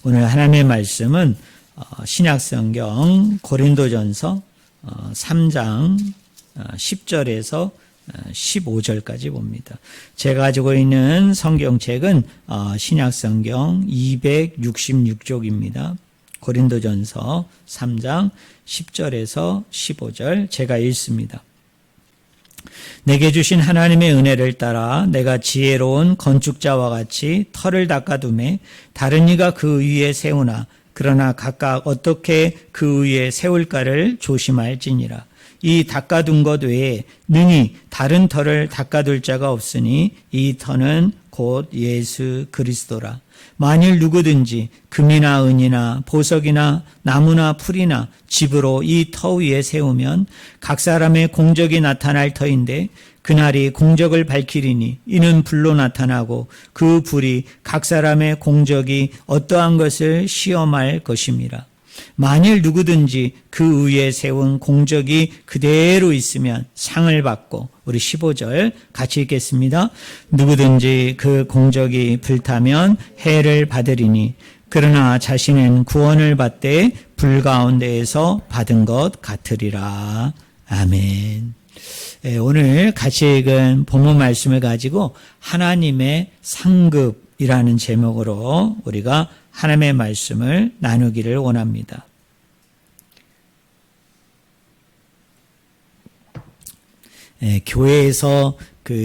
오늘 하나님의 말씀은 신약성경 고린도전서 3장 10절에서 15절까지 봅니다. 제가 가지고 있는 성경책은 신약성경 266쪽입니다. 고린도전서 3장 10절에서 15절 제가 읽습니다. 내게 주신 하나님의 은혜를 따라 내가 지혜로운 건축자와 같이 터를 닦아두매 다른 이가 그 위에 세우나 그러나 각각 어떻게 그 위에 세울까를 조심할지니라. 이 닦아둔 것 외에 능히 다른 터를 닦아둘 자가 없으니 이 터는 곧 예수 그리스도라. 만일 누구든지 금이나 은이나 보석이나 나무나 풀이나 집으로 이 터 위에 세우면 각 사람의 공적이 나타날 터인데 그날이 공적을 밝히리니 이는 불로 나타나고 그 불이 각 사람의 공적이 어떠한 것을 시험할 것임이라. 만일 누구든지 그 위에 세운 공적이 그대로 있으면 상을 받고, 우리 15절 같이 읽겠습니다. 누구든지 그 공적이 불타면 해를 받으리니 그러나 자신은 구원을 받되 불 가운데에서 받은 것 같으리라. 아멘. 오늘 같이 읽은 본문 말씀을 가지고 하나님의 상급이라는 제목으로 우리가 하나님의 말씀을 나누기를 원합니다. 교회에서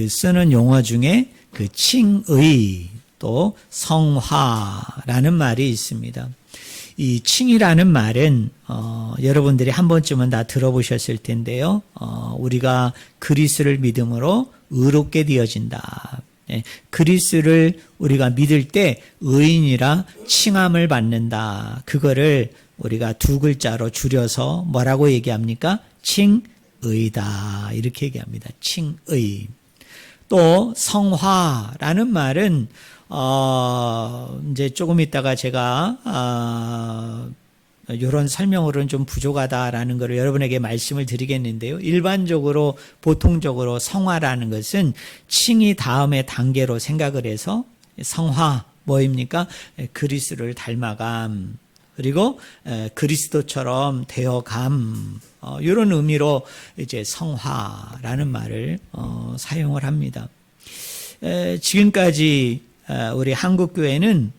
쓰는 용어 중에 칭의 또 성화라는 말이 있습니다. 이 칭이라는 말은 여러분들이 한 번쯤은 다 들어보셨을 텐데요. 우리가 그리스도를 믿음으로 의롭게 되어진다. 그리스도를 우리가 믿을 때 의인이라 칭함을 받는다. 그거를 우리가 두 글자로 줄여서 뭐라고 얘기합니까? 칭의다. 이렇게 얘기합니다. 칭의. 또 성화라는 말은 이제 조금 있다가 제가 이런 설명으로는 좀 부족하다라는 것을 여러분에게 말씀을 드리겠는데요. 일반적으로 보통적으로 성화라는 것은 칭이 다음의 단계로 생각을 해서 성화 뭐입니까? 그리스도를 닮아감 그리고 그리스도처럼 되어감 이런 의미로 이제 성화라는 말을 사용을 합니다. 지금까지 우리 한국 교회는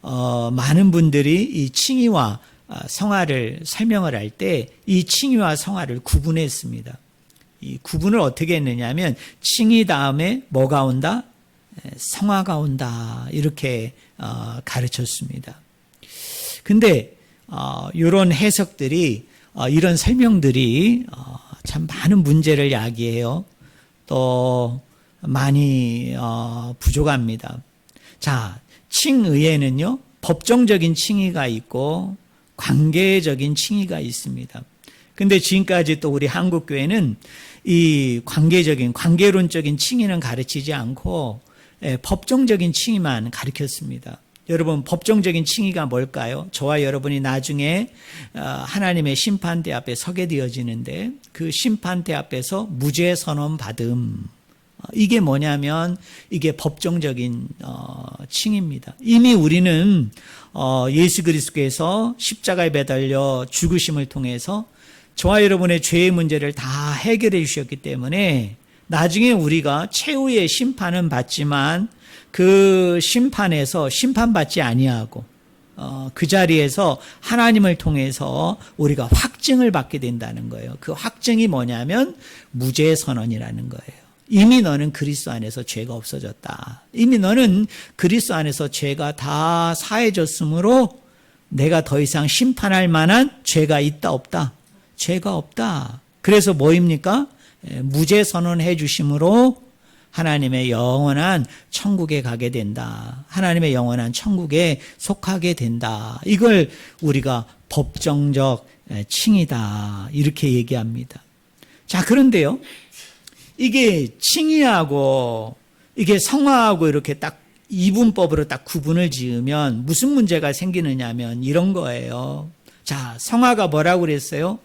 많은 분들이 이 칭의와 성화를 설명을 할 때 이 칭의와 성화를 구분했습니다. 이 구분을 어떻게 했느냐면 칭의 다음에 뭐가 온다? 성화가 온다. 이렇게 가르쳤습니다. 근데 이런 해석들이 이런 설명들이 참 많은 문제를 야기해요. 또 많이 부족합니다. 자, 칭의에는요 법정적인 칭의가 있고 관계적인 칭의가 있습니다. 근데 지금까지 또 우리 한국교회는 이 관계론적인 칭의는 가르치지 않고 법정적인 칭의만 가르쳤습니다. 여러분, 법정적인 칭의가 뭘까요? 저와 여러분이 나중에 하나님의 심판대 앞에 서게 되어지는데 그 심판대 앞에서 무죄 선언 받음. 이게 뭐냐면 이게 법정적인 칭의입니다. 이미 우리는 예수 그리스도께서 십자가에 매달려 죽으심을 통해서 저와 여러분의 죄의 문제를 다 해결해 주셨기 때문에 나중에 우리가 최후의 심판은 받지만 그 심판에서 심판받지 아니하고 그 자리에서 하나님을 통해서 우리가 확증을 받게 된다는 거예요. 그 확증이 뭐냐면 무죄 선언이라는 거예요. 이미 너는 그리스도 안에서 죄가 없어졌다. 이미 너는 그리스도 안에서 죄가 다 사해졌으므로 내가 더 이상 심판할 만한 죄가 있다 없다? 죄가 없다. 그래서 뭐입니까? 무죄 선언해 주심으로 하나님의 영원한 천국에 가게 된다. 하나님의 영원한 천국에 속하게 된다. 이걸 우리가 법정적 칭의다. 이렇게 얘기합니다. 자, 그런데요. 이게 칭의하고 이게 성화하고 이렇게 딱 이분법으로 딱 구분을 지으면 무슨 문제가 생기느냐면 이런 거예요. 자, 성화가 뭐라고 그랬어요?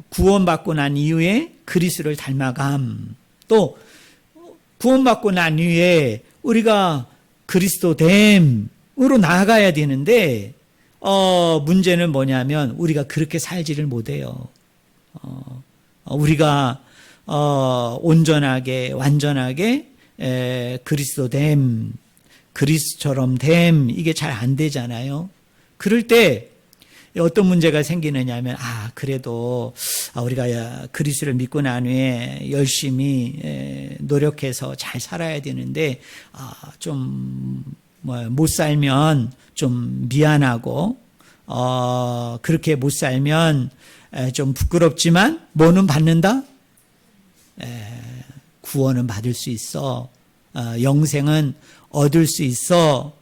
구원받고 난 이후에 그리스도를 닮아감. 또 구원받고 난 이후에 우리가 그리스도됨으로 나아가야 되는데 문제는 뭐냐면 우리가 그렇게 살지를 못해요. 우리가 온전하게 완전하게 그리스도됨, 그리스처럼 됨, 이게 잘 안 되잖아요. 그럴 때 어떤 문제가 생기느냐 하면 그래도 우리가 그리스도를 믿고 난 후에 열심히 노력해서 잘 살아야 되는데 좀 못 살면 좀 미안하고 그렇게 못 살면 좀 부끄럽지만 뭐는 받는다? 구원은 받을 수 있어. 영생은 얻을 수 있어.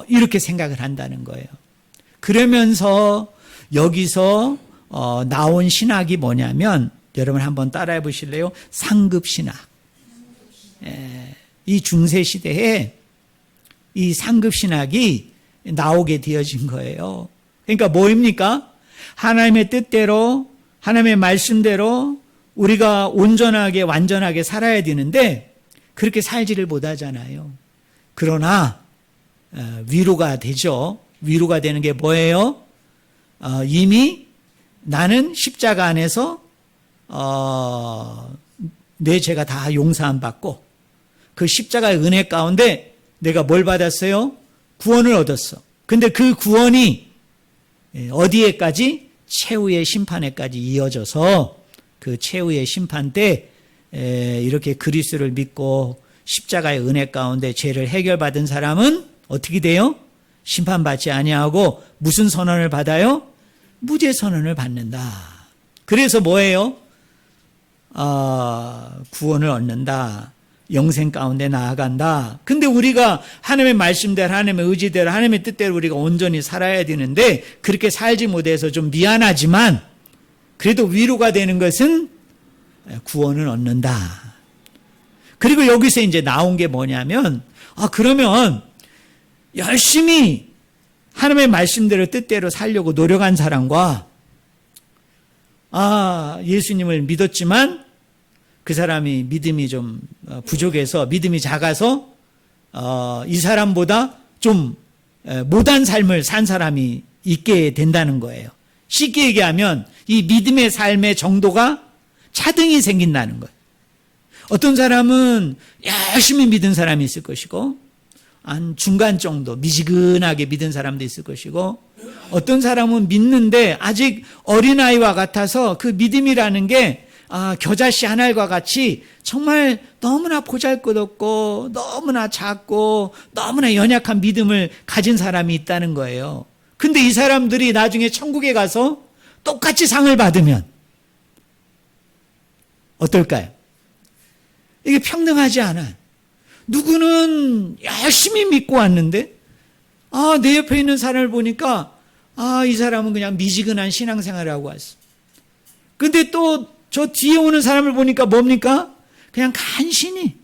이렇게 생각을 한다는 거예요. 그러면서 여기서 나온 신학이 뭐냐면 여러분 한번 따라해 보실래요? 상급신학. 이 중세시대에 이 상급신학이 나오게 되어진 거예요. 그러니까 뭐입니까? 하나님의 뜻대로 하나님의 말씀대로 우리가 온전하게 완전하게 살아야 되는데 그렇게 살지를 못하잖아요. 그러나 위로가 되죠. 위로가 되는 게 뭐예요? 이미 나는 십자가 안에서 내 죄가 다 용서함 받고 그 십자가의 은혜 가운데 내가 뭘 받았어요? 구원을 얻었어. 근데 그 구원이 어디에까지? 최후의 심판에까지 이어져서 그 최후의 심판 때 이렇게 그리스도를 믿고 십자가의 은혜 가운데 죄를 해결받은 사람은 어떻게 돼요? 심판받지 아니하고 무슨 선언을 받아요? 무죄 선언을 받는다. 그래서 뭐예요? 구원을 얻는다. 영생 가운데 나아간다. 근데 우리가 하나님의 말씀대로 하나님의 의지대로 하나님의 뜻대로 우리가 온전히 살아야 되는데 그렇게 살지 못해서 좀 미안하지만 그래도 위로가 되는 것은 구원을 얻는다. 그리고 여기서 이제 나온 게 뭐냐면 그러면 열심히 하나님의 말씀대로 뜻대로 살려고 노력한 사람과 예수님을 믿었지만 그 사람이 믿음이 좀 부족해서 믿음이 작아서 이 사람보다 좀 못한 삶을 산 사람이 있게 된다는 거예요. 쉽게 얘기하면 이 믿음의 삶의 정도가 차등이 생긴다는 거예요. 어떤 사람은 열심히 믿은 사람이 있을 것이고 한 중간 정도 미지근하게 믿은 사람도 있을 것이고 어떤 사람은 믿는데 아직 어린아이와 같아서 그 믿음이라는 게 겨자씨 한 알과 같이 정말 너무나 보잘것없고 너무나 작고 너무나 연약한 믿음을 가진 사람이 있다는 거예요. 근데 이 사람들이 나중에 천국에 가서 똑같이 상을 받으면 어떨까요? 이게 평등하지 않아요. 누구는 열심히 믿고 왔는데 내 옆에 있는 사람을 보니까 이 사람은 그냥 미지근한 신앙생활을 하고 왔어. 근데 또 저 뒤에 오는 사람을 보니까 뭡니까? 그냥 간신히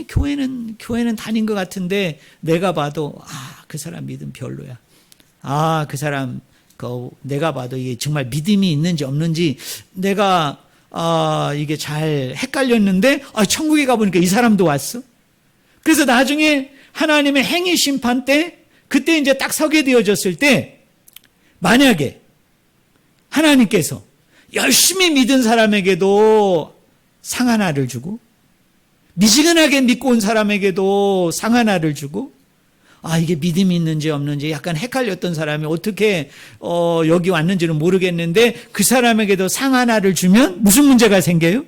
교회는 다닌 것 같은데 내가 봐도 그 사람 믿음 별로야. 그 사람 내가 봐도 이게 정말 믿음이 있는지 없는지 내가 이게 잘 헷갈렸는데 천국에 가보니까 이 사람도 왔어. 그래서 나중에 하나님의 행위 심판 때 그때 이제 딱 서게 되어졌을 때 만약에 하나님께서 열심히 믿은 사람에게도 상 하나를 주고 미지근하게 믿고 온 사람에게도 상 하나를 주고 이게 믿음이 있는지 없는지 약간 헷갈렸던 사람이 어떻게 여기 왔는지는 모르겠는데 그 사람에게도 상 하나를 주면 무슨 문제가 생겨요?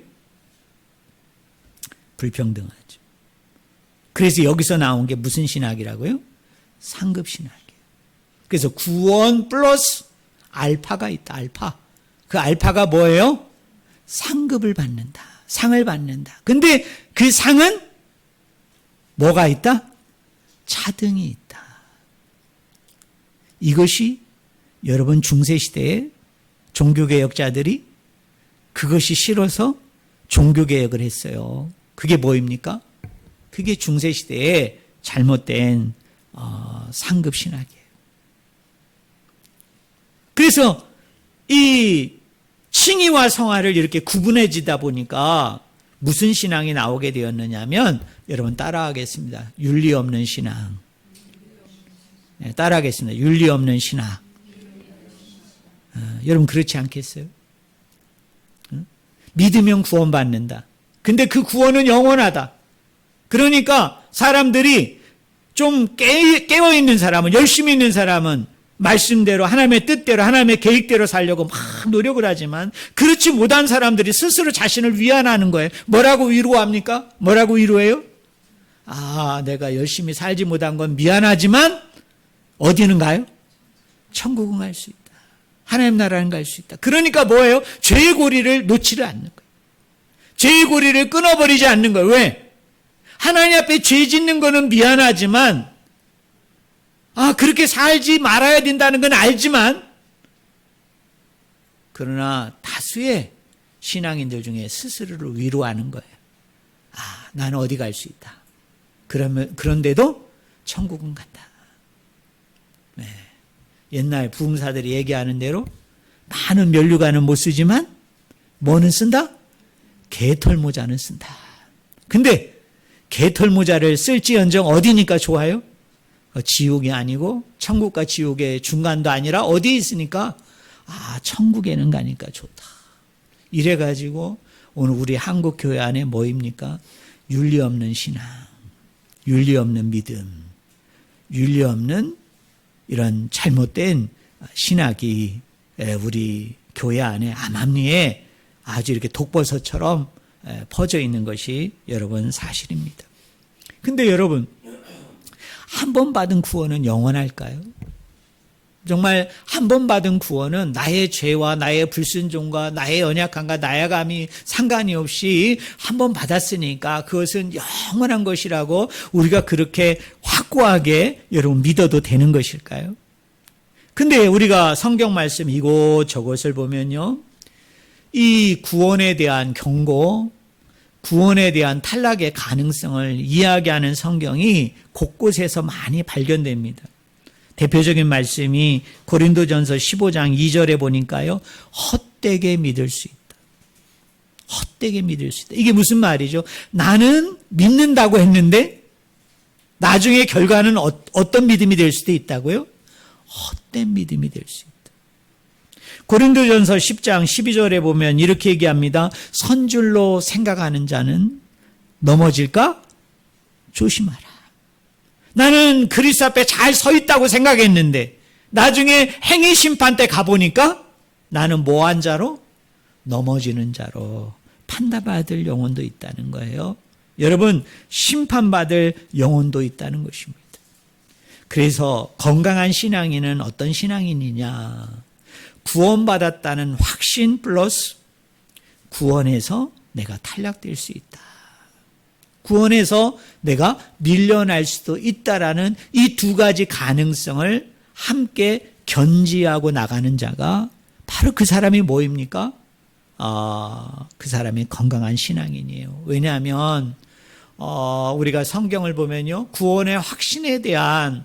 불평등하죠. 그래서 여기서 나온 게 무슨 신학이라고요? 상급신학이에요. 그래서 구원 플러스 알파가 있다. 알파. 그 알파가 뭐예요? 상급을 받는다. 상을 받는다. 근데 그 상은 뭐가 있다? 차등이 있다. 이것이 여러분 중세시대에 종교개혁자들이 그것이 싫어서 종교개혁을 했어요. 그게 뭐입니까? 그게 중세시대에 잘못된 상급신학이에요. 그래서 이 칭의와 성화를 이렇게 구분해지다 보니까 무슨 신앙이 나오게 되었느냐면 여러분 따라하겠습니다. 윤리 없는 신앙. 따라하겠습니다. 윤리 없는 신학. 여러분 그렇지 않겠어요? 믿으면 구원받는다. 근데 그 구원은 영원하다. 그러니까 사람들이 좀 깨어있는 사람은, 열심히 있는 사람은 말씀대로 하나님의 뜻대로 하나님의 계획대로 살려고 막 노력을 하지만 그렇지 못한 사람들이 스스로 자신을 위안하는 거예요. 뭐라고 위로합니까? 뭐라고 위로해요? 내가 열심히 살지 못한 건 미안하지만 어디는 가요? 천국은 갈 수 있다. 하나님 나라는 갈 수 있다. 그러니까 뭐예요? 죄의 고리를 놓지를 않는 거예요. 죄의 고리를 끊어버리지 않는 거예요. 왜? 하나님 앞에 죄 짓는 거는 미안하지만 그렇게 살지 말아야 된다는 건 알지만, 그러나 다수의 신앙인들 중에 스스로를 위로하는 거예요. 나는 어디 갈 수 있다. 그런데도 천국은 간다. 네. 옛날 부흥사들이 얘기하는 대로 많은 면류관은 못 쓰지만 뭐는 쓴다? 개털 모자는 쓴다. 근데 개털 모자를 쓸지언정 어디니까 좋아요? 지옥이 아니고 천국과 지옥의 중간도 아니라 어디에 있으니까 천국에는 가니까 좋다. 이래가지고 오늘 우리 한국 교회 안에 뭐입니까? 윤리 없는 신앙, 윤리 없는 믿음, 윤리 없는 이런 잘못된 신학이 우리 교회 안에 암암리에 아주 이렇게 독버섯처럼 퍼져 있는 것이 여러분 사실입니다. 근데 여러분, 한 번 받은 구원은 영원할까요? 정말 한 번 받은 구원은 나의 죄와 나의 불순종과 나의 연약함과 나약함이 상관이 없이 한 번 받았으니까 그것은 영원한 것이라고 우리가 그렇게 확고하게 여러분 믿어도 되는 것일까요? 근데 우리가 성경 말씀 이곳저곳을 보면요, 이 구원에 대한 경고, 구원에 대한 탈락의 가능성을 이야기하는 성경이 곳곳에서 많이 발견됩니다. 대표적인 말씀이 고린도전서 15장 2절에 보니까요, 헛되게 믿을 수 있다. 헛되게 믿을 수 있다. 이게 무슨 말이죠? 나는 믿는다고 했는데 나중에 결과는 어떤 믿음이 될 수도 있다고요? 헛된 믿음이 될 수 있다. 고린도전서 10장 12절에 보면 이렇게 얘기합니다. 선줄로 생각하는 자는 넘어질까? 조심하라. 나는 그리스도 앞에 잘 서 있다고 생각했는데 나중에 행위 심판 때 가보니까 나는 뭐한 자로? 넘어지는 자로 판단받을 영혼도 있다는 거예요. 여러분, 심판받을 영혼도 있다는 것입니다. 그래서 건강한 신앙인은 어떤 신앙인이냐? 구원받았다는 확신 플러스 구원에서 내가 탈락될 수 있다. 구원에서 내가 밀려날 수도 있다라는 이 두 가지 가능성을 함께 견지하고 나가는 자가 바로 그 사람이 뭐입니까? 그 사람이 건강한 신앙인이에요. 왜냐하면 우리가 성경을 보면요, 구원의 확신에 대한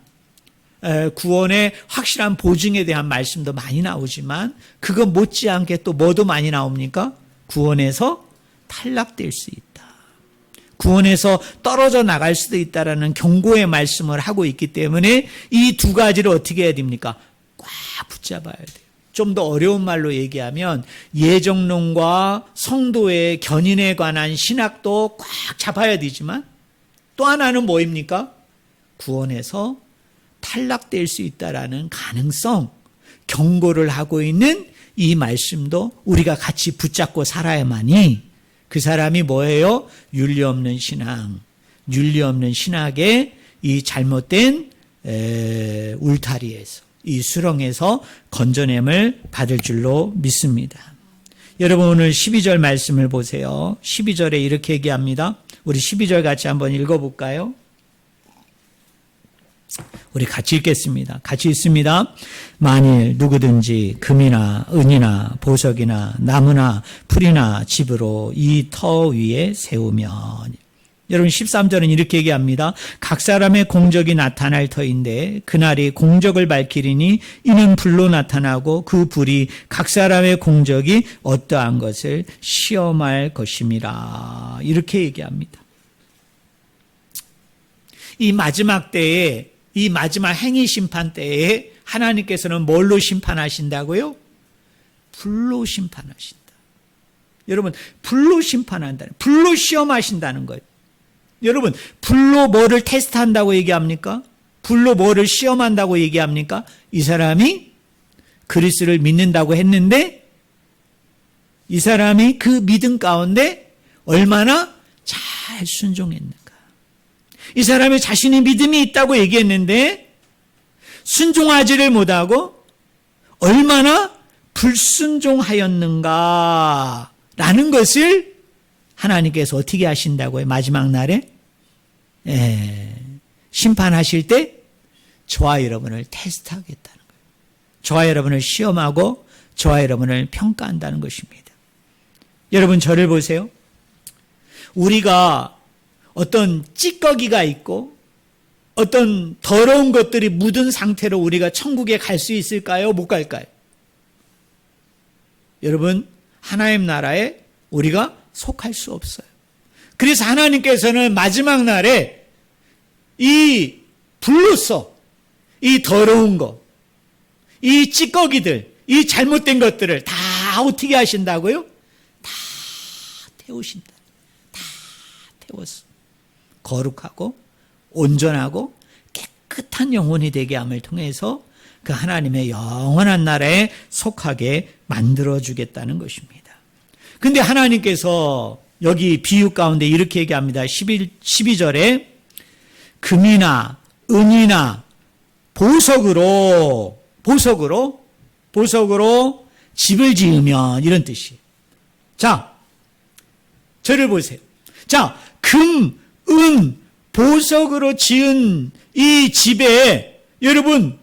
구원의 확실한 보증에 대한 말씀도 많이 나오지만 그거 못지않게 또 뭐도 많이 나옵니까? 구원에서 탈락될 수 있다. 구원에서 떨어져 나갈 수도 있다라는 경고의 말씀을 하고 있기 때문에 이 두 가지를 어떻게 해야 됩니까? 꽉 붙잡아야 돼요. 좀 더 어려운 말로 얘기하면 예정론과 성도의 견인에 관한 신학도 꽉 잡아야 되지만 또 하나는 뭐입니까? 구원에서 탈락될 수 있다라는 가능성, 경고를 하고 있는 이 말씀도 우리가 같이 붙잡고 살아야만이 그 사람이 뭐예요? 윤리 없는 신앙, 윤리 없는 신학의 이 잘못된 울타리에서, 이 수렁에서 건져냄을 받을 줄로 믿습니다. 여러분, 오늘 12절 말씀을 보세요. 12절에 이렇게 얘기합니다. 우리 12절 같이 한번 읽어볼까요? 우리 같이 읽겠습니다. 같이 읽습니다. 만일 누구든지 금이나 은이나 보석이나 나무나 풀이나 집으로 이 터 위에 세우면, 여러분 13절은 이렇게 얘기합니다. 각 사람의 공적이 나타날 터인데 그날이 공적을 밝히리니 이는 불로 나타나고 그 불이 각 사람의 공적이 어떠한 것을 시험할 것임이라. 이렇게 얘기합니다. 이 마지막 때에, 이 마지막 행위 심판 때에 하나님께서는 뭘로 심판하신다고요? 불로 심판하신다. 여러분, 불로 심판한다는, 불로 시험하신다는 거예요. 여러분, 불로 뭐를 테스트한다고 얘기합니까? 불로 뭐를 시험한다고 얘기합니까? 이 사람이 그리스도를 믿는다고 했는데 이 사람이 그 믿음 가운데 얼마나 잘 순종했는가. 이 사람이 자신의 믿음이 있다고 얘기했는데 순종하지를 못하고 얼마나 불순종하였는가 라는 것을 하나님께서 어떻게 하신다고요? 마지막 날에 심판하실 때 저와 여러분을 테스트하겠다는 거예요. 저와 여러분을 시험하고 저와 여러분을 평가한다는 것입니다. 여러분, 저를 보세요. 우리가 어떤 찌꺼기가 있고 어떤 더러운 것들이 묻은 상태로 우리가 천국에 갈 수 있을까요? 못 갈까요? 여러분, 하나님 나라에 우리가 속할 수 없어요. 그래서 하나님께서는 마지막 날에 이 불로서 이 더러운 것, 이 찌꺼기들, 이 잘못된 것들을 다 어떻게 하신다고요? 다 태우신다. 다 태웠어. 거룩하고 온전하고 깨끗한 영혼이 되게 함을 통해서 그 하나님의 영원한 나라에 속하게 만들어주겠다는 것입니다. 근데 하나님께서 여기 비유 가운데 이렇게 얘기합니다. 12절에 금이나 은이나 보석으로 집을 지으면, 이런 뜻이에요. 자, 저를 보세요. 자, 금, 은, 보석으로 지은 이 집에 여러분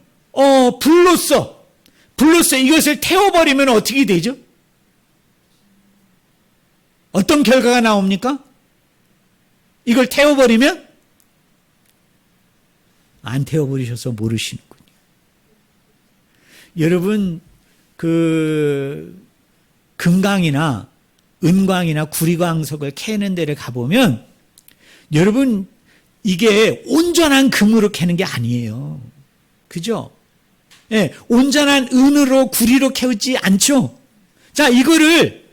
불로써 이것을 태워버리면 어떻게 되죠? 어떤 결과가 나옵니까? 이걸 태워버리면? 안 태워버리셔서 모르시는군요. 여러분, 금강이나 은광이나 구리광석을 캐는 데를 가보면 여러분, 이게 온전한 금으로 캐는 게 아니에요. 그죠? 예, 온전한 은으로 구리로 캐지 않죠? 자, 이거를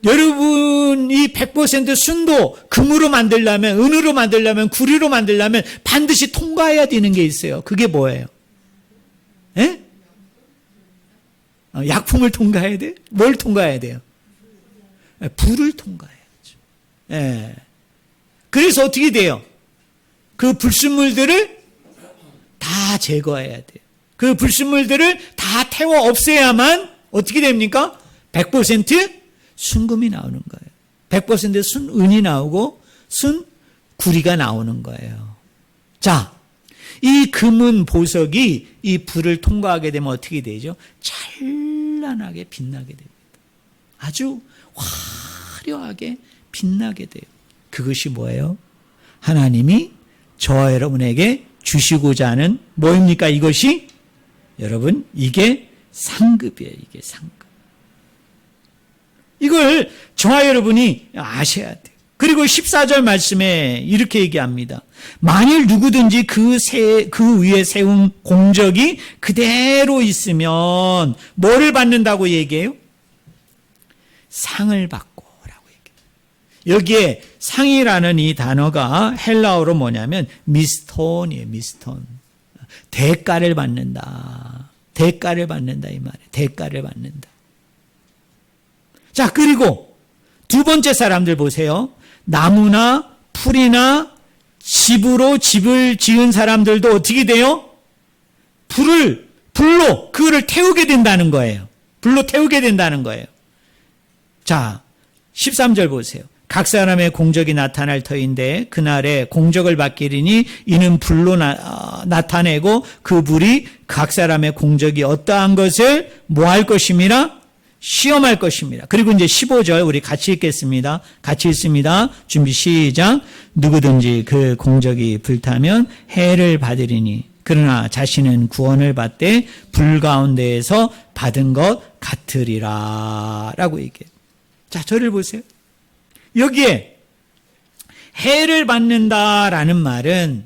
여러분이 100% 순도 금으로 만들려면, 은으로 만들려면, 구리로 만들려면 반드시 통과해야 되는 게 있어요. 그게 뭐예요? 예? 약품을 통과해야 돼? 뭘 통과해야 돼요? 불을 통과해야죠. 예. 그래서 어떻게 돼요? 그 불순물들을 다 제거해야 돼요. 그 불순물들을 다 태워 없애야만 어떻게 됩니까? 100% 순금이 나오는 거예요. 100% 순은이 나오고 순구리가 나오는 거예요. 자, 이 금은 보석이 이 불을 통과하게 되면 어떻게 되죠? 찬란하게 빛나게 됩니다. 아주 화려하게 빛나게 돼요. 그것이 뭐예요? 하나님이 저와 여러분에게 주시고자 하는 뭐입니까? 이것이 여러분, 이게 상급이에요. 이게 상급. 이걸 저와 여러분이 아셔야 돼요. 그리고 14절 말씀에 이렇게 얘기합니다. 만일 누구든지 그 위에 세운 공적이 그대로 있으면 뭐를 받는다고 얘기해요? 상을 받고 라고 얘기해요. 여기에 상이라는 이 단어가 헬라어로 뭐냐면 미스톤이에요. 미스톤. 대가를 받는다. 대가를 받는다 이 말이에요. 대가를 받는다. 자, 그리고 두 번째 사람들 보세요. 나무나 풀이나 집으로 집을 지은 사람들도 어떻게 돼요? 불로 그거를 태우게 된다는 거예요. 불로 태우게 된다는 거예요. 자, 13절 보세요. 각 사람의 공적이 나타날 터인데 그날에 공적을 받기리니 이는 불로 나타내고 그 불이 각 사람의 공적이 어떠한 것을 뭐 할 것임이라? 시험할 것입니다. 그리고 이제 15절 우리 같이 읽겠습니다. 같이 읽습니다. 준비 시작. 누구든지 그 공적이 불타면 해를 받으리니 그러나 자신은 구원을 받되 불 가운데에서 받은 것 같으리라 라고 얘기해요. 자, 저를 보세요. 여기에 해를 받는다라는 말은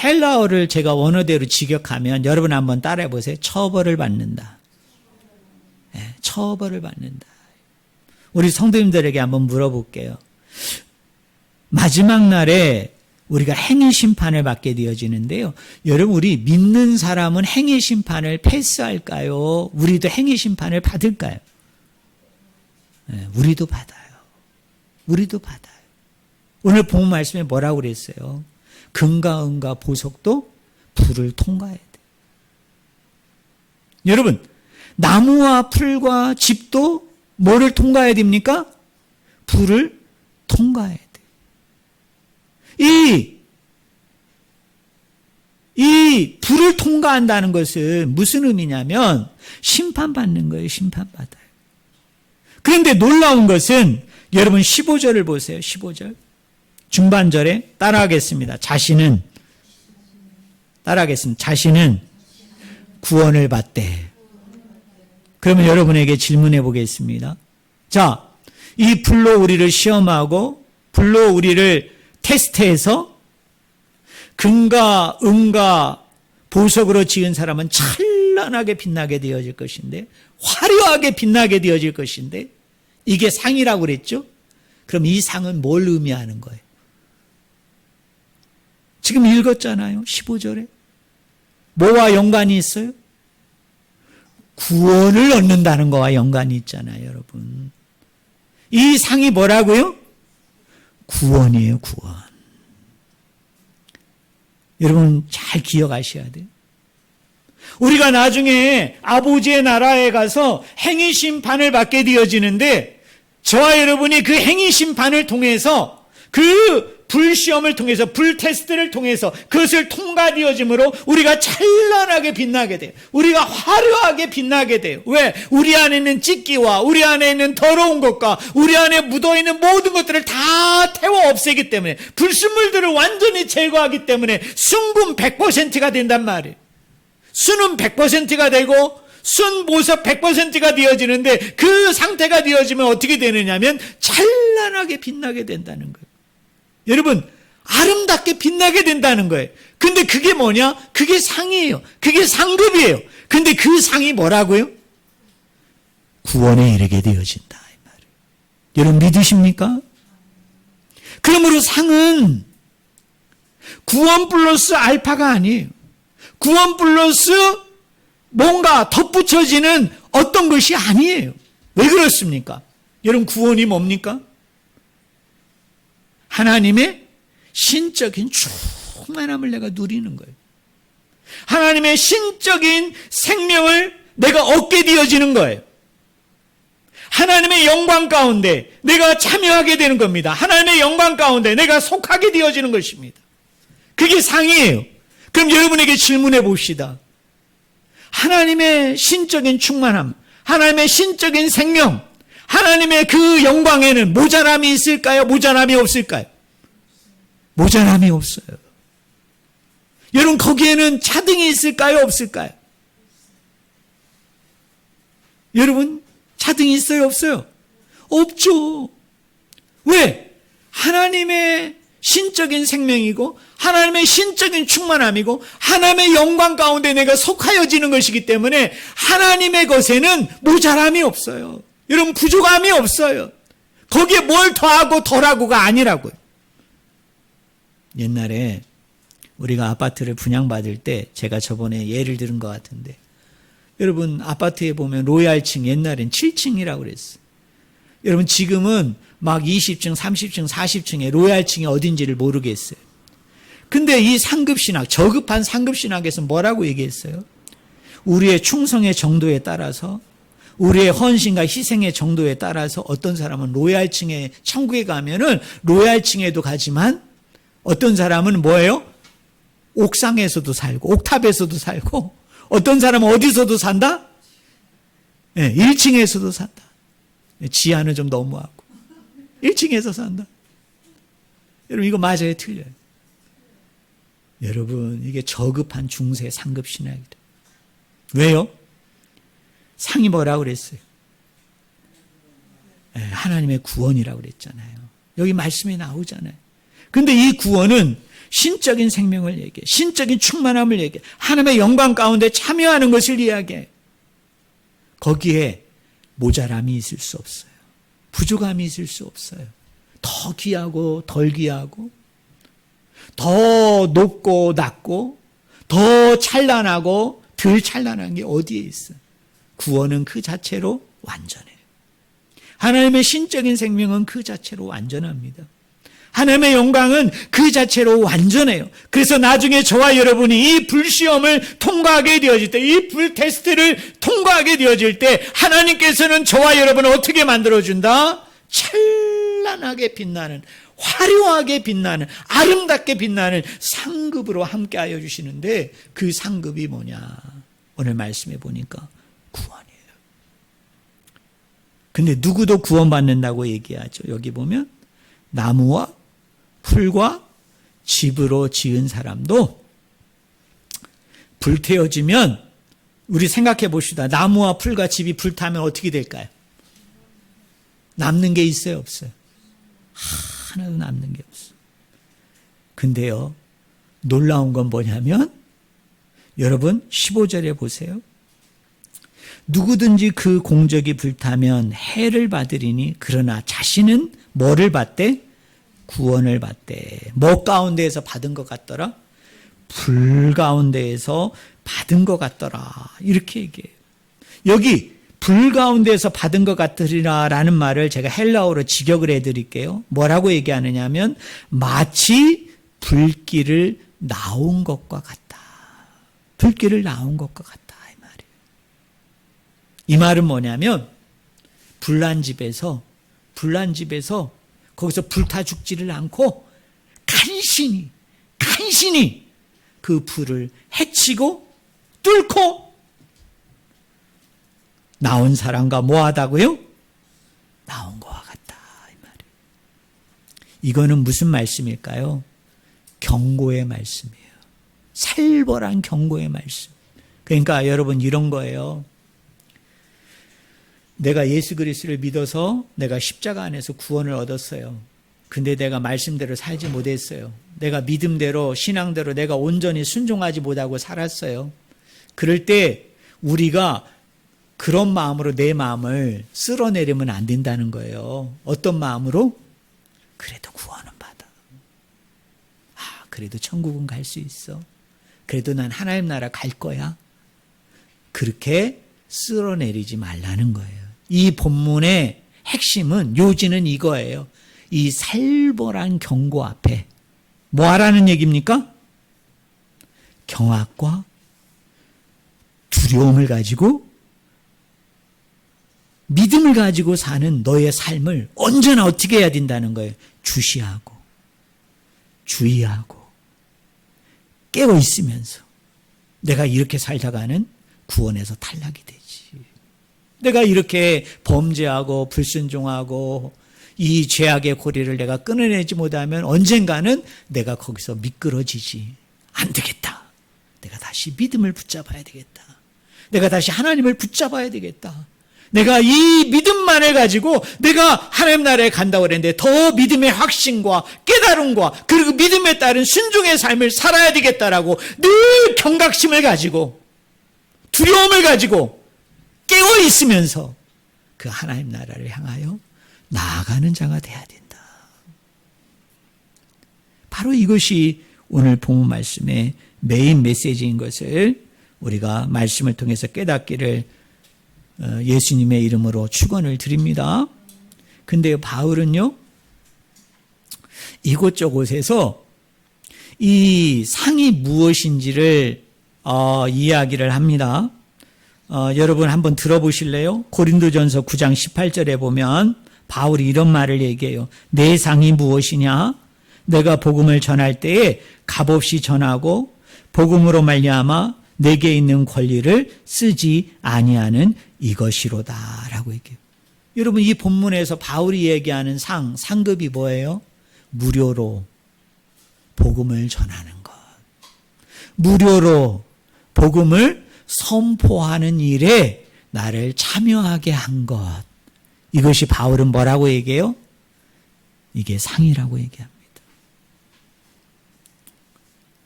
헬라어를 제가 원어대로 직역하면 여러분 한번 따라해 보세요. 처벌을 받는다. 처벌을 받는다. 우리 성도님들에게 한번 물어볼게요. 마지막 날에 우리가 행위 심판을 받게 되어지는데요. 여러분, 우리 믿는 사람은 행위 심판을 패스할까요? 우리도 행위 심판을 받을까요? 네, 우리도 받아요. 우리도 받아요. 오늘 본 말씀에 뭐라고 그랬어요? 금과 은과 보석도 불을 통과해야 돼요. 여러분, 나무와 풀과 집도 뭐를 통과해야 됩니까? 불을 통과해야 돼요. 이 불을 통과한다는 것은 무슨 의미냐면 심판받는 거예요. 심판받아요. 그런데 놀라운 것은 여러분 15절을 보세요. 15절. 중반절에 따라하겠습니다. 자신은 구원을 받되. 그러면 여러분에게 질문해 보겠습니다. 자, 이 불로 우리를 시험하고 불로 우리를 테스트해서 금과 은과 보석으로 지은 사람은 찬란하게 빛나게 되어질 것인데, 화려하게 빛나게 되어질 것인데, 이게 상이라고 그랬죠? 그럼 이 상은 뭘 의미하는 거예요? 지금 읽었잖아요. 15절에. 뭐와 연관이 있어요? 구원을 얻는다는 거와 연관이 있잖아요, 여러분. 이 상이 뭐라고요? 구원이에요, 구원. 여러분 잘 기억하셔야 돼요. 우리가 나중에 아버지의 나라에 가서 행위 심판을 받게 되어지는데, 저와 여러분이 그 행위 심판을 통해서, 그 불시험을 통해서, 불 테스트를 통해서 그것을 통과되어짐으로 우리가 찬란하게 빛나게 돼요. 우리가 화려하게 빛나게 돼요. 왜? 우리 안에 있는 찢기와 우리 안에 있는 더러운 것과 우리 안에 묻어있는 모든 것들을 다 태워 없애기 때문에, 불순물들을 완전히 제거하기 때문에 순금 100%가 된단 말이에요. 순은 100%가 되고 순보석 100%가 되어지는데, 그 상태가 되어지면 어떻게 되느냐면 찬란하게 빛나게 된다는 거예요. 여러분, 아름답게 빛나게 된다는 거예요. 근데 그게 뭐냐? 그게 상이에요. 그게 상급이에요. 근데 그 상이 뭐라고요? 구원에 이르게 되어진다, 이 말이에요. 여러분 믿으십니까? 그러므로 상은 구원 플러스 알파가 아니에요. 구원 플러스 뭔가 덧붙여지는 어떤 것이 아니에요. 왜 그렇습니까? 여러분, 구원이 뭡니까? 하나님의 신적인 충만함을 내가 누리는 거예요. 하나님의 신적인 생명을 내가 얻게 되어지는 거예요. 하나님의 영광 가운데 내가 참여하게 되는 겁니다. 하나님의 영광 가운데 내가 속하게 되어지는 것입니다. 그게 상이에요. 그럼 여러분에게 질문해 봅시다. 하나님의 신적인 충만함, 하나님의 신적인 생명, 하나님의 그 영광에는 모자람이 있을까요? 모자람이 없을까요? 모자람이 없어요. 여러분, 거기에는 차등이 있을까요? 없을까요? 여러분, 차등이 있어요? 없어요? 없죠. 왜? 하나님의 신적인 생명이고 하나님의 신적인 충만함이고 하나님의 영광 가운데 내가 속하여지는 것이기 때문에 하나님의 것에는 모자람이 없어요. 여러분, 부족함이 없어요. 거기에 뭘 더하고 덜하고가 아니라고요. 옛날에 우리가 아파트를 분양받을 때 제가 저번에 예를 들은 것 같은데, 여러분 아파트에 보면 로얄층, 옛날엔 7층이라고 그랬어요. 여러분 지금은 막 20층, 30층, 40층에 로얄층이 어딘지를 모르겠어요. 근데 이 상급신학, 저급한 상급신학에서 뭐라고 얘기했어요? 우리의 충성의 정도에 따라서, 우리의 헌신과 희생의 정도에 따라서 어떤 사람은 로얄층에, 천국에 가면은 로얄층에도 가지만 어떤 사람은 뭐예요? 옥상에서도 살고 옥탑에서도 살고, 어떤 사람은 어디서도 산다? 네, 1층에서도 산다. 지하는 좀 너무하고 1층에서 산다. 여러분 이거 맞아요? 틀려요? 여러분 이게 저급한 중세 상급 신학이다. 왜요? 상이 뭐라고 그랬어요? 네, 하나님의 구원이라고 그랬잖아요. 여기 말씀에 나오잖아요. 근데 이 구원은 신적인 생명을 얘기해, 신적인 충만함을 얘기해, 하나님의 영광 가운데 참여하는 것을 이야기해. 거기에 모자람이 있을 수 없어요. 부족함이 있을 수 없어요. 더 귀하고 덜 귀하고, 더 높고 낮고, 더 찬란하고 덜 찬란한 게 어디에 있어? 구원은 그 자체로 완전해요. 하나님의 신적인 생명은 그 자체로 완전합니다. 하나님의 영광은 그 자체로 완전해요. 그래서 나중에 저와 여러분이 이 불시험을 통과하게 되어질 때, 이 불테스트를 통과하게 되어질 때 하나님께서는 저와 여러분을 어떻게 만들어준다? 찬란하게 빛나는, 화려하게 빛나는, 아름답게 빛나는 상급으로 함께하여 주시는데, 그 상급이 뭐냐? 오늘 말씀해 보니까 구원이에요. 근데 누구도 구원받는다고 얘기하죠. 여기 보면 나무와 풀과 집으로 지은 사람도 불태워지면, 우리 생각해 봅시다. 나무와 풀과 집이 불타면 어떻게 될까요? 남는 게 있어요, 없어요? 하나도 남는 게 없어요. 근데요, 놀라운 건 뭐냐면, 여러분 15절에 보세요. 누구든지 그 공적이 불타면 해를 받으리니 그러나 자신은 뭐를 받대? 구원을 받대. 뭐 가운데에서 받은 것 같더라? 불 가운데에서 받은 것 같더라. 이렇게 얘기해요. 여기 불 가운데에서 받은 것 같으리라 라는 말을 제가 헬라어로 직역을 해드릴게요. 뭐라고 얘기하느냐 하면 마치 불길을 나온 것과 같다. 불길을 나온 것과 같다. 이 말이에요. 이 말은 뭐냐면 불난 집에서 거기서 불타 죽지를 않고 간신히 그 불을 헤치고 뚫고 나온 사람과 뭐하다고요? 나온 것과 같다. 이 말이에요. 이거는 무슨 말씀일까요? 경고의 말씀이에요. 살벌한 경고의 말씀. 그러니까 여러분 이런 거예요. 내가 예수 그리스도를 믿어서 내가 십자가 안에서 구원을 얻었어요. 근데 내가 말씀대로 살지 못했어요. 내가 믿음대로 신앙대로 내가 온전히 순종하지 못하고 살았어요. 그럴 때 우리가 그런 마음으로 내 마음을 쓸어내리면 안 된다는 거예요. 어떤 마음으로? 그래도 구원은 받아. 그래도 천국은 갈 수 있어. 그래도 난 하나님 나라 갈 거야. 그렇게 쓸어내리지 말라는 거예요. 이 본문의 핵심은, 요지는 이거예요. 이 살벌한 경고 앞에 뭐 하라는 얘기입니까? 경악과 두려움을 가지고 믿음을 가지고 사는 너의 삶을 언제나 어떻게 해야 된다는 거예요? 주시하고 주의하고 깨어 있으면서 내가 이렇게 살다가는 구원에서 탈락이 되지. 내가 이렇게 범죄하고 불순종하고 이 죄악의 고리를 내가 끊어내지 못하면 언젠가는 내가 거기서 미끄러지지. 안 되겠다. 내가 다시 믿음을 붙잡아야 되겠다. 내가 다시 하나님을 붙잡아야 되겠다. 내가 이 믿음만을 가지고 내가 하나님 나라에 간다고 그랬는데 더 믿음의 확신과 깨달음과 그리고 믿음에 따른 순종의 삶을 살아야 되겠다라고 늘 경각심을 가지고 두려움을 가지고 깨어 있으면서 그 하나님 나라를 향하여 나아가는 자가 돼야 된다. 바로 이것이 오늘 본문 말씀의 메인 메시지인 것을 우리가 말씀을 통해서 깨닫기를 예수님의 이름으로 축원을 드립니다. 근데 바울은요, 이곳저곳에서 이 상이 무엇인지를 이야기를 합니다. 여러분 한번 들어보실래요? 고린도전서 9장 18절에 보면 바울이 이런 말을 얘기해요. 내 상이 무엇이냐? 내가 복음을 전할 때에 값없이 전하고 복음으로 말미암아 내게 있는 권리를 쓰지 아니하는 이것이로다라고 얘기해요. 여러분 이 본문에서 바울이 얘기하는 상급이 뭐예요? 무료로 복음을 전하는 것. 무료로 복음을 선포하는 일에 나를 참여하게 한 것. 이것이 바울은 뭐라고 얘기해요? 이게 상이라고 얘기합니다.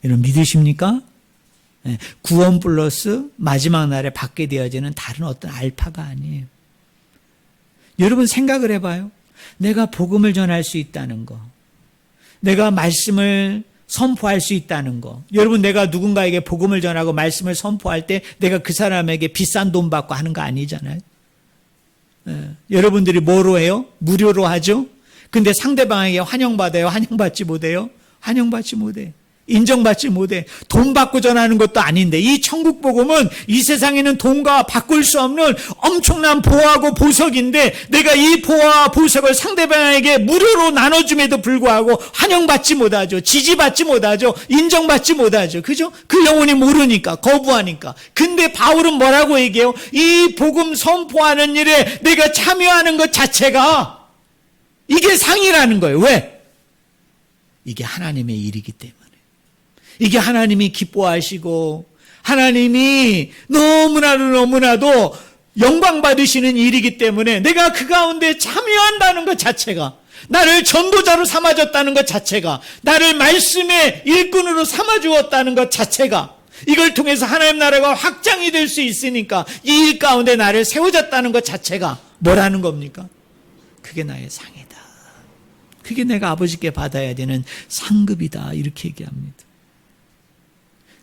여러분 믿으십니까? 구원 플러스 마지막 날에 받게 되어지는 다른 어떤 알파가 아니에요. 여러분 생각을 해봐요. 내가 복음을 전할 수 있다는 거, 내가 말씀을 선포할 수 있다는 거. 여러분, 내가 누군가에게 복음을 전하고 말씀을 선포할 때 내가 그 사람에게 비싼 돈 받고 하는 거 아니잖아요. 여러분들이 뭐로 해요? 무료로 하죠? 근데 상대방에게 환영받아요? 환영받지 못해요? 환영받지 못해요. 인정받지 못해. 돈 받고 전하는 것도 아닌데, 이 천국 복음은 이 세상에는 돈과 바꿀 수 없는 엄청난 보화고 보석인데, 내가 이 보화와 보석을 상대방에게 무료로 나눠줌에도 불구하고 환영받지 못하죠. 지지받지 못하죠. 인정받지 못하죠. 그죠? 그 영혼이 모르니까, 거부하니까. 근데 바울은 뭐라고 얘기해요? 이 복음 선포하는 일에 내가 참여하는 것 자체가 이게 상이라는 거예요. 왜? 이게 하나님의 일이기 때문에. 이게 하나님이 기뻐하시고 하나님이 너무나도 영광 받으시는 일이기 때문에 내가 그 가운데 참여한다는 것 자체가, 나를 전도자로 삼아줬다는 것 자체가, 나를 말씀의 일꾼으로 삼아주었다는 것 자체가, 이걸 통해서 하나님 나라가 확장이 될 수 있으니까 이 일 가운데 나를 세워졌다는 것 자체가 뭐라는 겁니까? 그게 나의 상이다. 그게 내가 아버지께 받아야 되는 상급이다. 이렇게 얘기합니다.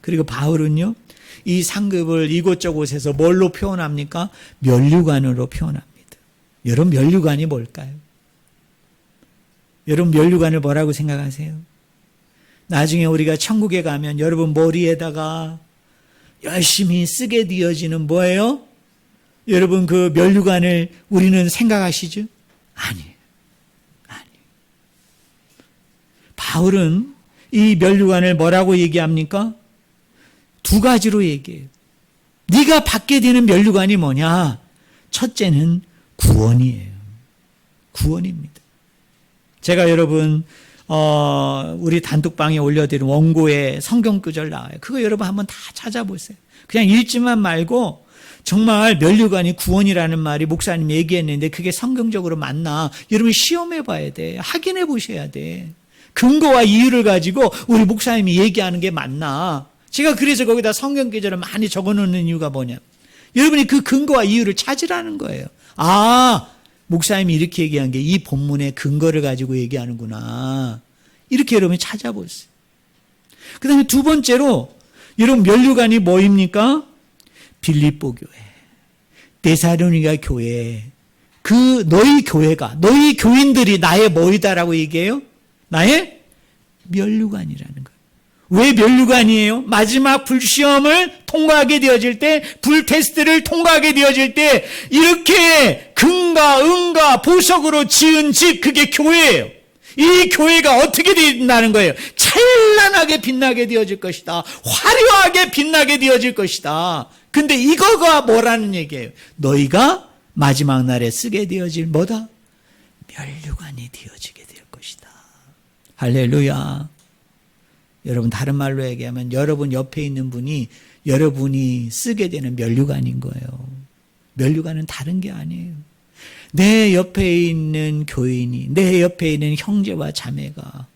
그리고 바울은요, 이 상급을 이곳저곳에서 뭘로 표현합니까? 면류관으로 표현합니다. 여러분, 면류관이 뭘까요? 여러분, 면류관을 뭐라고 생각하세요? 나중에 우리가 천국에 가면 여러분 머리에다가 열심히 쓰게 되어지는 뭐예요? 여러분, 그 면류관을 우리는 생각하시죠? 아니에요. 바울은 이 면류관을 뭐라고 얘기합니까? 두 가지로 얘기해요. 네가 받게 되는 면류관이 뭐냐? 첫째는 구원이에요. 구원입니다. 제가 여러분 우리 단톡방에 올려드린 원고에 성경 구절 나와요. 그거 여러분 한번 다 찾아보세요. 그냥 읽지만 말고 정말 면류관이 구원이라는 말이 목사님이 얘기했는데 그게 성경적으로 맞나? 여러분 시험해 봐야 돼. 확인해 보셔야 돼. 근거와 이유를 가지고 우리 목사님이 얘기하는 게 맞나? 제가 그래서 거기다 성경 구절을 많이 적어놓는 이유가 뭐냐? 여러분이 그 근거와 이유를 찾으라는 거예요. 아, 목사님이 이렇게 얘기한 게 이 본문의 근거를 가지고 얘기하는구나. 이렇게 여러분이 찾아보세요. 그 다음에 두 번째로 여러분 면류관이 뭐입니까? 빌립보 교회, 데살로니가 교회, 그 너희 교회가, 너희 교인들이 나의 뭐이다라고 얘기해요? 나의 면류관이라는 거예요. 왜 면류관이에요? 마지막 불시험을 통과하게 되어질 때, 불테스트를 통과하게 되어질 때 이렇게 금과 은과 보석으로 지은 집, 그게 교회예요. 이 교회가 어떻게 된다는 거예요? 찬란하게 빛나게 되어질 것이다. 화려하게 빛나게 되어질 것이다. 근데 이거가 뭐라는 얘기예요? 너희가 마지막 날에 쓰게 되어질 뭐다? 면류관이 되어지게 될 것이다. 할렐루야. 여러분, 다른 말로 얘기하면 여러분 옆에 있는 분이 여러분이 쓰게 되는 면류관인 거예요. 면류관은 다른 게 아니에요. 내 옆에 있는 교인이, 내 옆에 있는 형제와 자매가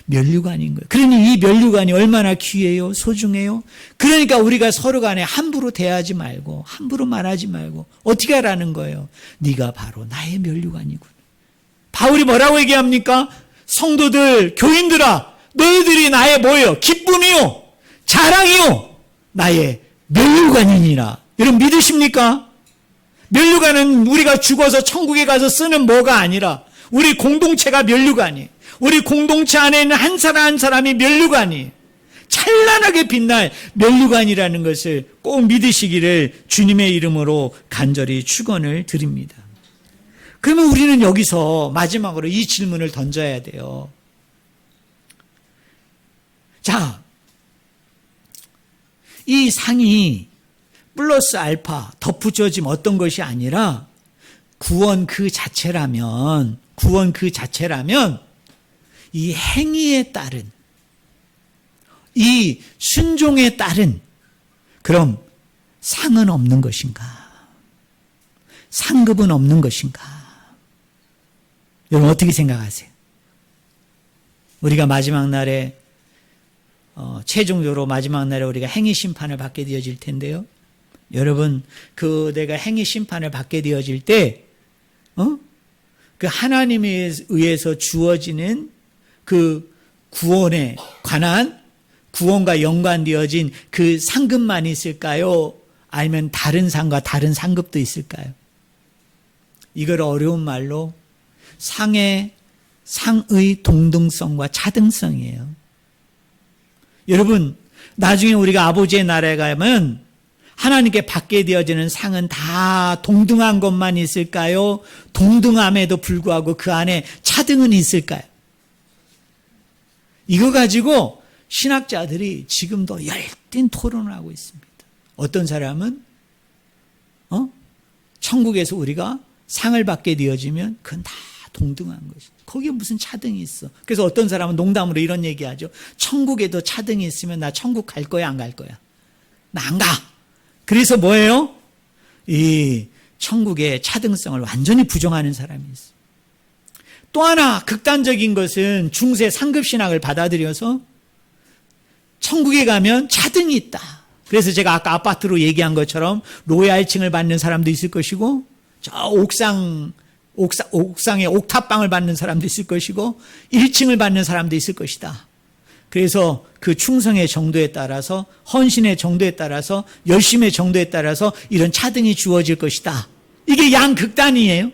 면류관인 거예요. 그러니 이 면류관이 얼마나 귀해요? 소중해요? 그러니까 우리가 서로 간에 함부로 대하지 말고, 함부로 말하지 말고 어떻게 하라는 거예요? 네가 바로 나의 면류관이구나. 바울이 뭐라고 얘기합니까? 성도들, 교인들아, 너희들이 나의 뭐예요? 기쁨이요, 자랑이요, 나의 면류관이니라. 여러분 믿으십니까? 면류관은 우리가 죽어서 천국에 가서 쓰는 뭐가 아니라 우리 공동체가 면류관이에요. 우리 공동체 안에 있는 한 사람 한 사람이 면류관이에요. 찬란하게 빛날 면류관이라는 것을 꼭 믿으시기를 주님의 이름으로 간절히 축원을 드립니다. 그러면 우리는 여기서 마지막으로 이 질문을 던져야 돼요. 자, 이 상이 플러스 알파 덧붙여지면 어떤 것이 아니라 구원 그 자체라면 이 행위에 따른, 이 순종에 따른, 그럼 상은 없는 것인가? 상급은 없는 것인가? 여러분 어떻게 생각하세요? 우리가 마지막 날에 최종적으로 마지막 날에 우리가 행위 심판을 받게 되어질 텐데요. 여러분, 내가 행위 심판을 받게 되어질 때 그 하나님에 의해서 주어지는 그 구원에 관한 구원과 연관되어진 그 상급만 있을까요? 아니면 다른 상과 다른 상급도 있을까요? 이걸 어려운 말로 상의 동등성과 차등성이에요. 여러분, 나중에 우리가 아버지의 나라에 가면 하나님께 받게 되어지는 상은 다 동등한 것만 있을까요? 동등함에도 불구하고 그 안에 차등은 있을까요? 이거 가지고 신학자들이 지금도 열띤 토론을 하고 있습니다. 어떤 사람은 천국에서 우리가 상을 받게 되어지면 그건 다 동등한 것이다. 거기에 무슨 차등이 있어. 그래서 어떤 사람은 농담으로 이런 얘기하죠. 천국에도 차등이 있으면 나 천국 갈 거야, 안 갈 거야? 나 안 가. 그래서 뭐예요? 이 천국의 차등성을 완전히 부정하는 사람이 있어. 또 하나 극단적인 것은 중세 상급 신학을 받아들여서 천국에 가면 차등이 있다. 그래서 제가 아까 아파트로 얘기한 것처럼 로얄층을 받는 사람도 있을 것이고 저 옥상에 옥탑방을 받는 사람도 있을 것이고 1층을 받는 사람도 있을 것이다. 그래서 그 충성의 정도에 따라서 헌신의 정도에 따라서 열심의 정도에 따라서 이런 차등이 주어질 것이다. 이게 양극단이에요.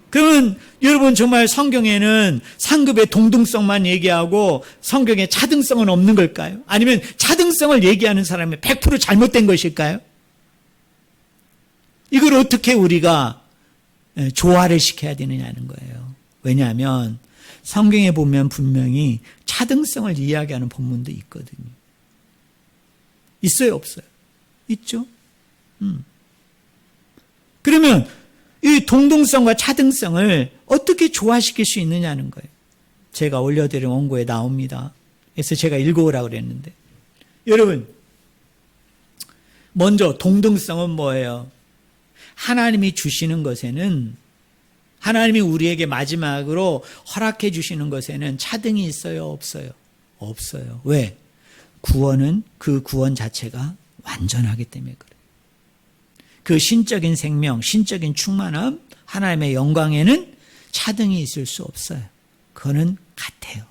그러면 여러분 정말 성경에는 상급의 동등성만 얘기하고 성경에 차등성은 없는 걸까요? 아니면 차등성을 얘기하는 사람이 100% 잘못된 것일까요? 이걸 어떻게 우리가 조화를 시켜야 되느냐는 거예요. 왜냐하면 성경에 보면 분명히 차등성을 이야기하는 본문도 있거든요. 있어요, 없어요? 있죠? 그러면 이 동등성과 차등성을 어떻게 조화시킬 수 있느냐는 거예요. 제가 올려드린 원고에 나옵니다. 그래서 제가 읽어오라고 그랬는데. 여러분, 먼저 동등성은 뭐예요? 하나님이 주시는 것에는, 하나님이 우리에게 마지막으로 허락해 주시는 것에는 차등이 있어요, 없어요? 없어요. 왜? 구원은 그 구원 자체가 완전하기 때문에 그래요. 그 신적인 생명, 신적인 충만함, 하나님의 영광에는 차등이 있을 수 없어요. 그거는 같아요.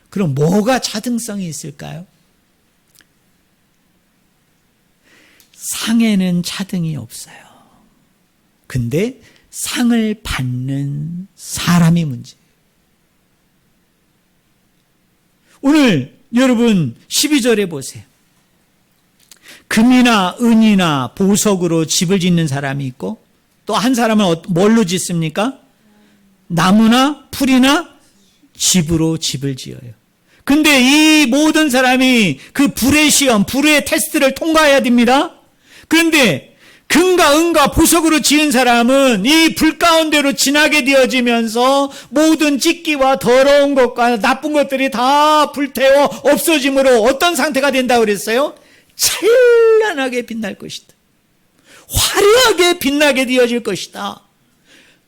그럼 뭐가 차등성이 있을까요? 상에는 차등이 없어요. 근데 상을 받는 사람이 문제예요. 오늘 여러분 12절에 보세요. 금이나 은이나 보석으로 집을 짓는 사람이 있고 또 한 사람은 뭘로 짓습니까? 나무나 풀이나 집으로 집을 지어요. 근데 이 모든 사람이 그 불의 시험, 불의 테스트를 통과해야 됩니다. 그런데 금과 은과 보석으로 지은 사람은 이 불 가운데로 지나게 되어지면서 모든 찢기와 더러운 것과 나쁜 것들이 다 불태워 없어짐으로 어떤 상태가 된다고 그랬어요? 찬란하게 빛날 것이다. 화려하게 빛나게 되어질 것이다.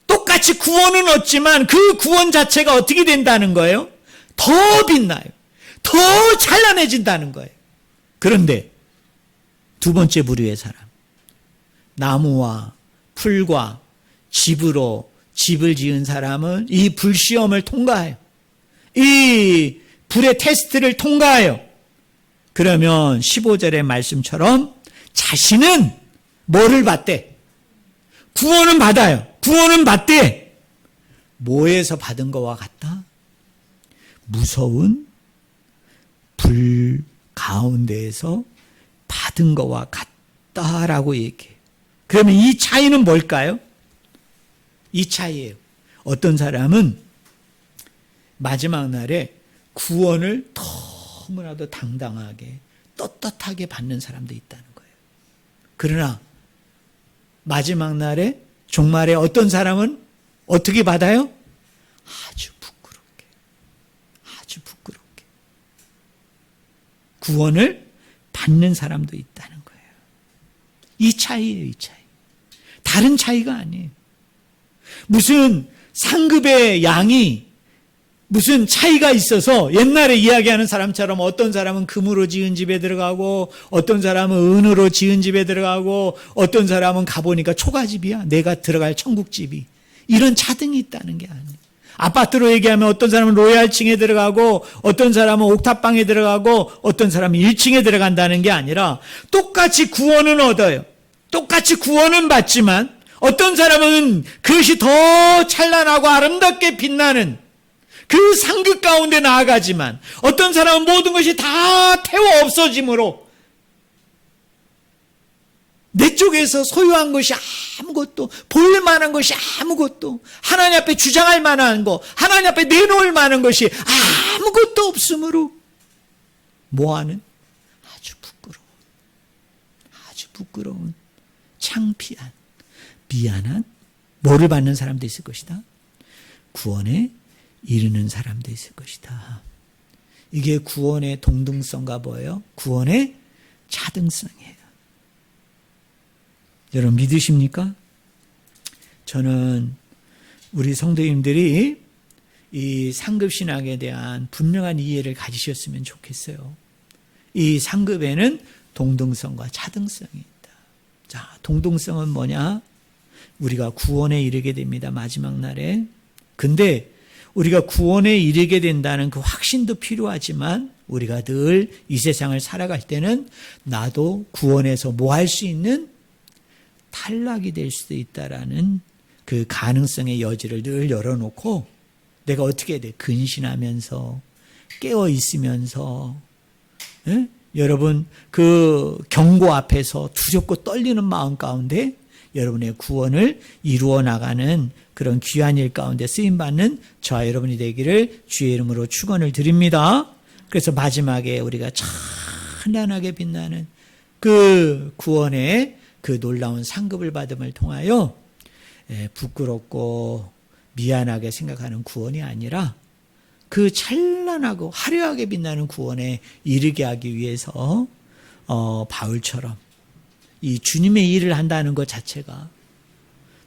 똑같이 구원은 얻지만 그 구원 자체가 어떻게 된다는 거예요? 더 빛나요. 더 찬란해진다는 거예요. 그런데 두 번째 부류의 사람, 나무와 풀과 집으로 집을 지은 사람은 이 불시험을 통과해요. 이 불의 테스트를 통과해요. 그러면 15절의 말씀처럼 자신은 뭐를 받대? 구원은 받아요. 구원은 받대. 뭐에서 받은 것과 같다? 무서운 불 가운데에서 받은 것과 같다라고 얘기해요. 그러면 이 차이는 뭘까요? 이 차이예요. 어떤 사람은 마지막 날에 구원을 너무나도 당당하게 떳떳하게 받는 사람도 있다는 거예요. 그러나 마지막 날에 종말에 어떤 사람은 어떻게 받아요? 아주 부끄럽게. 아주 부끄럽게. 구원을 받는 사람도 있다는 거예요. 이 차이예요, 이 차이. 다른 차이가 아니에요. 무슨 상급의 양이 무슨 차이가 있어서 옛날에 이야기하는 사람처럼 어떤 사람은 금으로 지은 집에 들어가고 어떤 사람은 은으로 지은 집에 들어가고 어떤 사람은 가보니까 초가집이야. 내가 들어갈 천국집이. 이런 차등이 있다는 게 아니에요. 아파트로 얘기하면 어떤 사람은 로얄층에 들어가고 어떤 사람은 옥탑방에 들어가고 어떤 사람은 1층에 들어간다는 게 아니라 똑같이 구원은 얻어요. 똑같이 구원은 받지만 어떤 사람은 그것이 더 찬란하고 아름답게 빛나는 그 상급 가운데 나아가지만 어떤 사람은 모든 것이 다 태워 없어짐으로 내 쪽에서 소유한 것이 아무것도, 볼 만한 것이 아무것도, 하나님 앞에 주장할 만한 거, 하나님 앞에 내놓을 만한 것이 아무것도 없으므로 뭐하는? 아주 부끄러운, 창피한, 미안한, 뭐를 받는 사람도 있을 것이다. 구원에 이르는 사람도 있을 것이다. 이게 구원의 동등성과 뭐예요? 구원의 차등성이에요. 여러분 믿으십니까? 저는 우리 성도님들이 이 상급신학에 대한 분명한 이해를 가지셨으면 좋겠어요. 이 상급에는 동등성과 차등성이 있다. 자, 동등성은 뭐냐? 우리가 구원에 이르게 됩니다. 마지막 날에. 근데 우리가 구원에 이르게 된다는 그 확신도 필요하지만 우리가 늘 이 세상을 살아갈 때는 나도 구원에서 뭐 할 수 있는 탈락이 될 수도 있다라는 그 가능성의 여지를 늘 열어놓고 내가 어떻게 해야 돼? 근신하면서 깨어 있으면서 여러분 그 경고 앞에서 두렵고 떨리는 마음 가운데 여러분의 구원을 이루어 나가는 그런 귀한 일 가운데 쓰임받는 저와 여러분이 되기를 주의 이름으로 축원을 드립니다. 그래서 마지막에 우리가 찬란하게 빛나는 그 구원의 그 놀라운 상급을 받음을 통하여 부끄럽고 미안하게 생각하는 구원이 아니라 그 찬란하고 화려하게 빛나는 구원에 이르게 하기 위해서 바울처럼 이 주님의 일을 한다는 것 자체가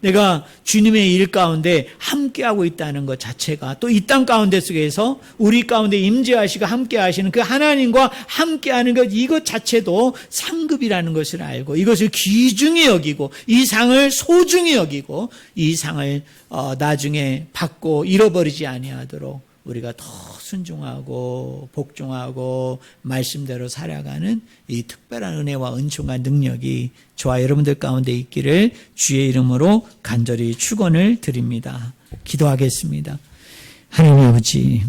내가 주님의 일 가운데 함께하고 있다는 것 자체가 또 이 땅 가운데 속에서 우리 가운데 임재하시고 함께하시는 그 하나님과 함께하는 것 이것 자체도 상급이라는 것을 알고 이것을 귀중히 여기고 이 상을 소중히 여기고 이 상을 나중에 받고 잃어버리지 아니하도록 우리가 더 순종하고 복종하고 말씀대로 살아가는 이 특별한 은혜와 은총과 능력이 저와 여러분들 가운데 있기를 주의 이름으로 간절히 축원을 드립니다. 기도하겠습니다. 하나님 아버지